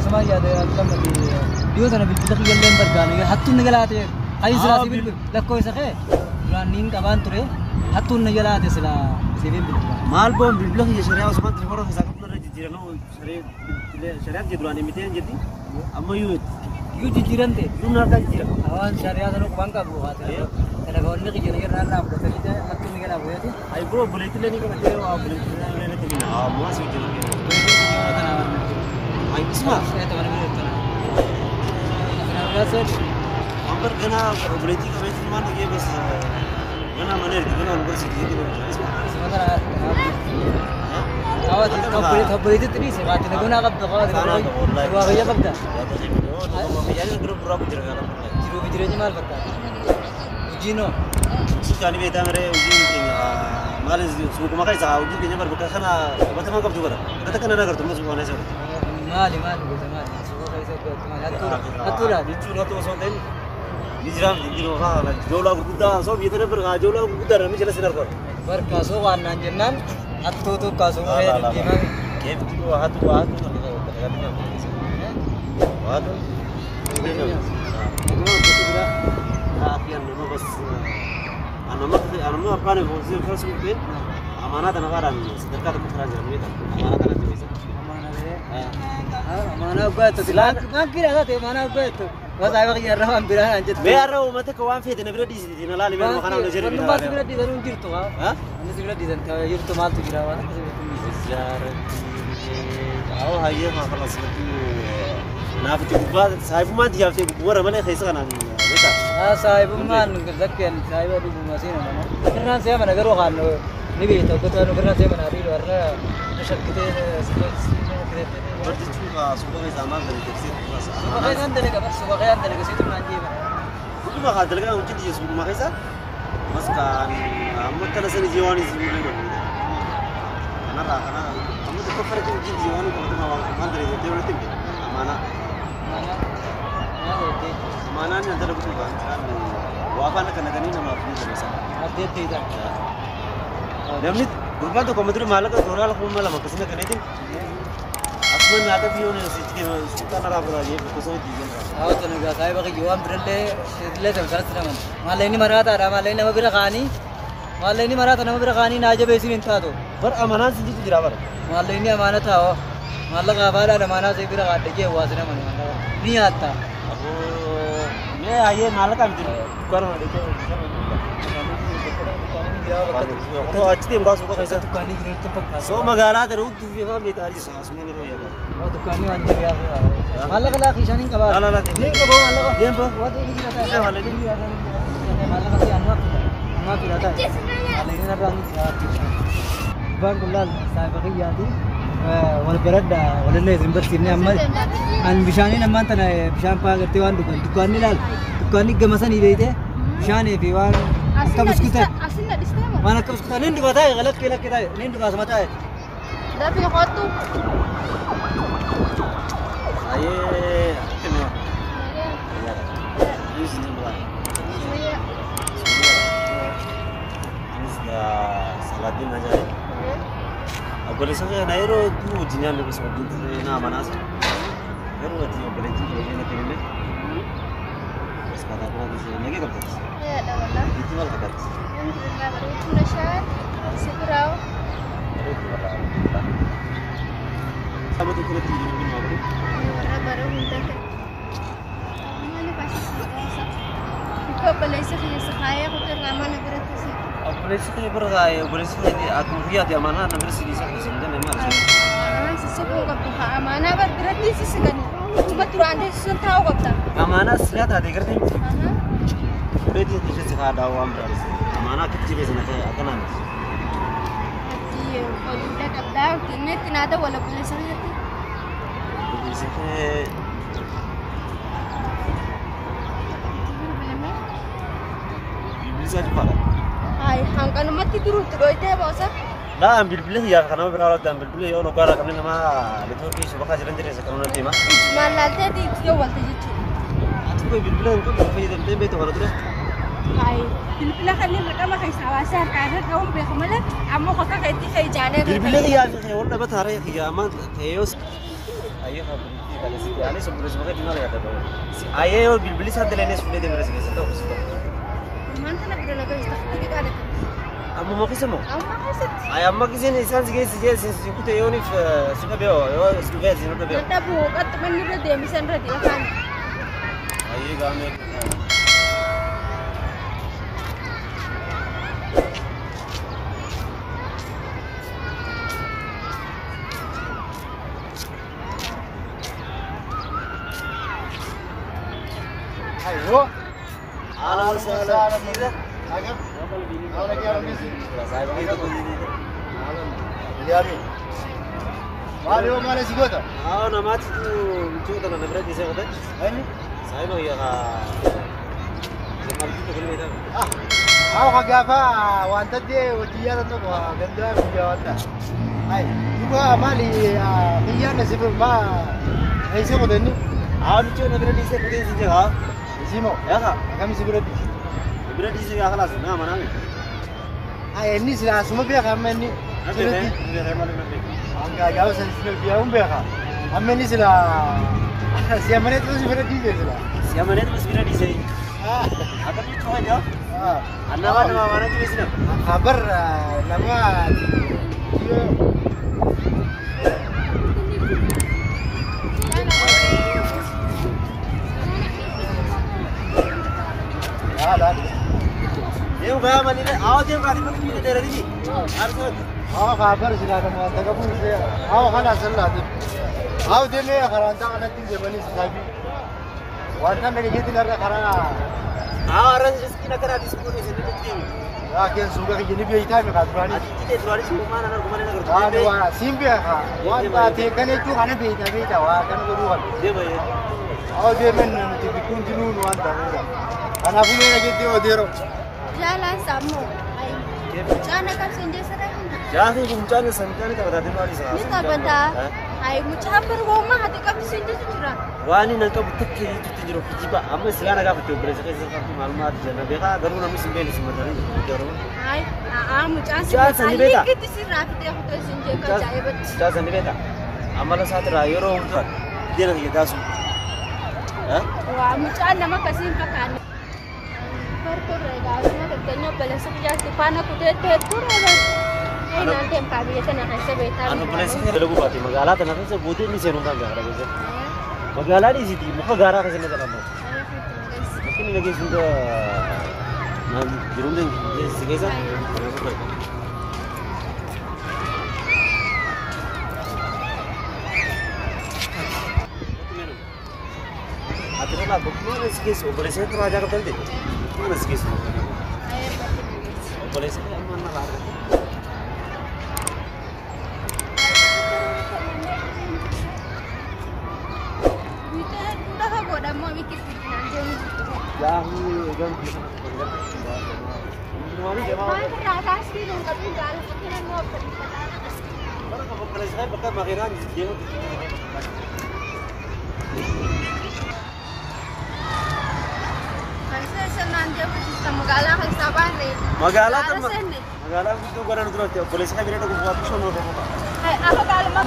sama ya ada kan dia sana bilbil ke yellen bergani hatun nagalate ay sila sibil lakko isake running kaban ture hatun nagalate sila sibil mal bom bilbil ke sharia usman triforo ke sakap na jijirano sharia jidurani miten jadi amma yu jijirante lunar kan jira awan sharia sanu bangka bu hate kana gonni ke jira na na ko tadi hatun nagala bu yati ay bro bulitile ni ko jira wa bulitile ni tini amma si jira ay isma saya teman itu ना अंबर गना बुलेटी का वेट मान ये बस गना मने गना अंबर से ये आवाज खबर इतनी से बात है गना कब दगा वो गया कब दा यानी ग्रुप पूरा गुजर गया जीरो बिजरे जी माल बता उजीनो सुकानी बेटा मेरे उजी माल सुको मकाई सा उजी के नंबर बका खाना बता कब जुबरा कता कना ना करतो मुझे कोने से माली को माली Atura, itu nato sonten. Dijiram, dijiro ha, jola guda, so bitere berga jola guda, rami jelas sinar kor. Berkaso warna jennan, atu tu kaso me dimang. Kem tu hatu, hatu. Itu betul betul. Apian nama bos. Anama apa nih bosir kerja mungkin. Amanah tanah karan, sedekah tu kerja ni tak. Amanah tanah tu bisa. mana gue tuh bilang makin ada tuh mana gue tuh pas saya pakai jarang ambil aja tuh biar aku mati kawan fit ini berada di sini nalali biar makanan udah jadi tempat berada di dalam jir tuh ah ini sih berada di dalam jir tuh mal tuh jirawan sejarah tahu aja mah kalau seperti nabi tuh buat saya pun mati jadi buat mana kaisa kan beta saya pun man kerjakan saya baru masih mana karena saya mana garo kan ini begitu aku tuh karena saya mana hari luar nasihat kita berarti juga sebagai zaman dari tekstil kelas sebagai anda nih kabar sebagai anda nih kesitu nanti itu mah ada lagi mungkin dia sebelum makai sah mas kan amat kan asal jiwani sih karena kamu tuh kafir itu jiwani kalau tuh mau anda dari dia berarti mana mana nih anda dapat juga kan wafat nak kena ini nama apa nih sama ada tidak dia nih berapa tuh kamu tuh malah kan orang lah kamu malah makasih kena itu من هذا فيون سيتكلم سكان رابط هذه بكسوي تيجي أو تنقى سايب أخي جوام برلة برلة تمشي سلمان ما ليني مرات أرا ما ليني ما بيرقاني ما ليني مرات أنا ما بيرقاني ناجي بيسين انتهادو بر أمانة سيجي تجرا بر ما ليني أمانة تاو ما لقى أبارا أمانة سيجي بيرقان دكيه واسنا من नहीं आता अब मैं आये मालक हम तो कर तो अच्छी बात सुबह कैसा दुकानी की तो पक्का सो मगारा तेरे उठ भी हम बेतारी सांस में रो यार वो दुकानी वाले यार मालक ला किशानी कबा ला ला नहीं कबो मालक गेम पर वो देखी जाता है वाले नहीं मालक से अनवा की रहता है मालक ने रंग बार कुल्ला साहब की यादी wal berada wal lezim bersihnya amal an bishani naman tanah bishan pagar tiwan dukan ni lal dukan ni gemasan ini deh bishani tiwan apa biskuit mana biskuit ni dua tay galat kela kita ni dua sama tay dah punya kotu aye kena ini sini belah ini sudah salatin aja boleh saya nairo tu jinyal lebih seperti na mana sih? Baru dia boleh jadi ini nanti ni. Sekarang aku sih lagi kerja. Ya, dah mana? Itu malah kerja. Yang terima baru itu nasihat, segera. Kamu tu kena tinggi ni mana? Baru minta ke. Mana pasti sih? Kau boleh sih sekaya aku terlama negara tu sih. boleh sih bergaya, boleh sih di aku lihat ya mana namanya sih di sana sebenarnya memang. Sesuatu kau tuh amanah berarti sih segani. Cuma turun anda susun tahu kau tak? Amanah lihat ada kerja. Berarti di sini ada awam berarti. Amanah kecil di sana kayak apa namanya? Iya, kalau udah dapat, kini tidak ada wala boleh sih. Di sini. Bisa juga. Ay, hanggang naman tidur itu bos. Nah, ambil beli ya karena berapa ambil beli ya orang kara kami nama itu di sebuah jalan jenis sekarang nanti mah. Malalnya di tiga waktu itu. Aku ambil beli itu berapa jam itu baru tu. Ay, Bilbila kan ni rakama kay sawasan kana kaum be kamala ammo ko ka kay ti kay jane. Bilbil ya akhi wala batara ya akhi aman ayos. Ayo ha bilbil kale si yani sobre se maka dinala ya ta. Si ayo bilbil sa delene sunne de mere se to ko. Man kana bidala ka istakti ka ala. Amma mo kisamo. Amma kasat. Ay amma kisin insan sige sige kute yoni suka beo yo suka zino to beo. Nata bu kat man ni de misan radi akan. Ayo game. Ayo. Ala sala. Agam. Ahora que ahora mismo. Saya begitu begini. Lihat. Mari o mari sigota. Ah, nama itu cuci tangan berarti saya kata. Ini. Saya mau ya Jamal itu kalau itu. Aku kagak apa, wanted dia ujian untuk ganda biawata. Hai, juga mali kian nasi berma. Ini sih kau ini. Ah, itu na berarti saya kata sih jaga. Simo. Ya kak. Kami sih berarti. Berarti saya kalah sana mana ni? Ini sih semua biar kami ini. Berarti. Saya malu nanti. Angga jauh sensitif biar biar kak. Kami ini sudah. Siapa ni tu sih berarti dia sudah. Siapa ni tu masih berarti saya. Ada ni kau aja. Nama mana tu sih? Kabar nama dia. Dah. Dia udah mana ni? Awak dia berarti macam ni dari ni. Harus. kabar sudah ada tak pun saya. Kan asal lah. Dia ni kerana tak ada tinggal bani sahabi. Warna mereka jadi nak kerana. Orang rezeki nak kerana di sekolah ni sedikit tinggi. Kian suka ke jenis biaya itu mereka berani. Kita terlalu sibuk mana nak kemana nak kerja. Wah, simple kan. Wah, tekan itu kan biaya wah kan beruan. Dia bayar. Dia nanti bikin dulu wanda. Anak punya lagi dia. Jalan samu. Jana kan senja serang. Jadi kumpulan sanjani tak berada di mana sih? Minta benda. Ay mucabar goma hati kami senja sejura. Wani nak betul ke itu tinjau kijiba. Amma sekarang agak betul berasa sesuatu maklumat jangan beka garu nami sembilan sebenarnya. Ay, mucabar. Jangan sendiri beta. Kita sih rapi dia aku senja kerja hebat. Jangan sendiri beta. Amma lah saat raya orang tu dia nak kita su. Wah mucabar nama kasih makan. Perturega, semua katanya balas kerja di mana kudet perturega. Nanti kami itu nak kasih beta. Anu boleh sih kalau gua pati magala tanah tu sebudi ni serung kan gara gara. Magala di sini, muka gara ke sini dalam. Mungkin lagi sudah nam jerung deng segesa. Aturan lah, bukan segesa. Boleh saya terus aja ke tadi. Bukan segesa. Boleh saya mana lah. Magala itu bukan terus ya. Boleh saya beri aku buat sono apa? Apa kalau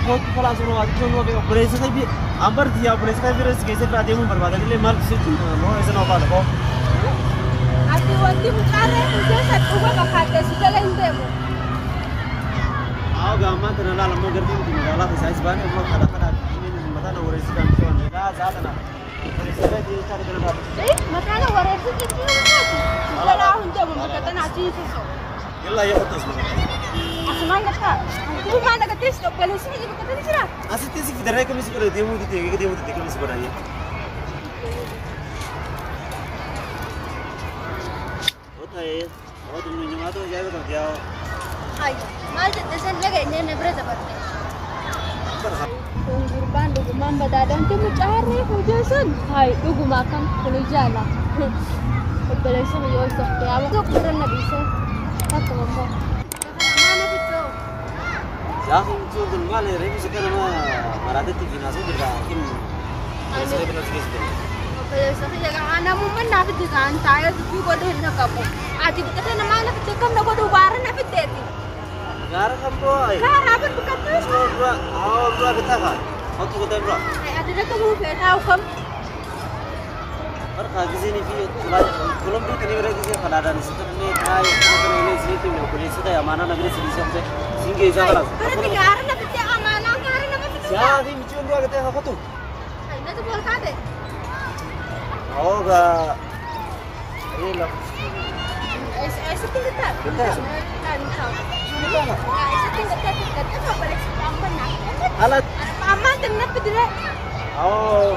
बहुत फला सुनो आज जो लोग ऑपरेशन से भी अंबर दिया ऑपरेशन का भी रस कैसे प्राते में बर्बाद के लिए मार्क से नो ऐसा ना पालो Ati wanti bukare muda satu gua kakak sudah lente mu. आओ गामा तो नाला लम्बो करती हूँ नाला तो साइज बाने हम लोग खड़ा ini mata na oresi kan so ना ज़्यादा ना oresi का ये चार करना Makanya waresi itu lagi. Sudah lah untuk membuatkan aci itu. يلا يا خطس Asman kata, tu mana kata stop kalau sini juga kata ni sila. asli sih kita rek kami sih kalau demo itu kami sebenarnya होता है और तुम नियम तो जाएगा तो क्या Ay, mal desan lagi ni ni berapa berapa. Kung gurban dugu mamba dadang tu mencari hujasan. Hai dugu makan kalau jalan. Berbalik sama yo sok ya. Aku pernah bisa. Tak mau. Ya akhi itu kan malah revi sekarang mah marate TV nasu berdakin. Saya benar sekali. Obboleessa kiyya kan ana mo man nafiti kan tayo dubbii godhu hin qabu. Ati biqiltuu nama ana fitte kam na godhu baara na fitteeti. Gara kan boy. Karaa ban biqiltuu. Bro kita kan. Waktu kita bro. Ay ati na kamu feetaa kam. Har kagi sini fi belum di kini mereka sih pada ada di situ nih kai ini sini tuh yang boleh sudah ya mana negeri sini sampai singgah isa kelas. Berarti gara na fitte amana gara na fitte. Ya fi micun dua kita apa tuh? Ay na to bol kade. Oh ga. Ini lah. Ay sa tingkat. Tingkat. Kan kau. Kita nggak? Ay sa tingkat apa boleh sampai na. Alat. Mama tenna pidire. Oh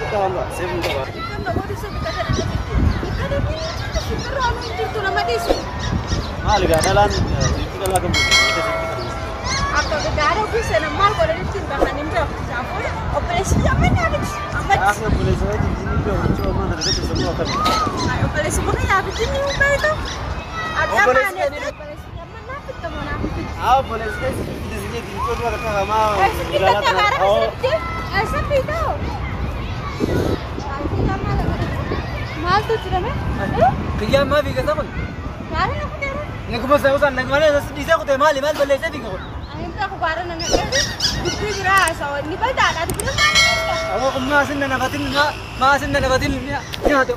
kita enggak. Saya minta. Kan na godhu sa biqiltuu na fitte. Kada ni fikir anu jirtu nama disi. Mal ga dalan itu kalau kamu kita Akka gara office na mal godhu tin ba hanim ta. Sapol operation zaman na bit. Amma Aku boleh saya di sini dong, cuma mana itu semua kan. ay operation mo kaya bit ni mo ba ito? At Operation yaman ni- operation zaman na bit mo na bit. Ah boleh saya di sini di itu dua kata sama. Ay sa kita na gara ka sa ay sa pito. Ay kita mal. Mal to tira me? Kiyam ma fi kasabun. Gara na ko dera. Naguma sa usan nagmana sa disa ko te mali mal balle sa bigol. Ay ta ko gara na ngere. Bukri gira sa ni ba da da bukri ma. Ako kung maasin na nabatin niya to.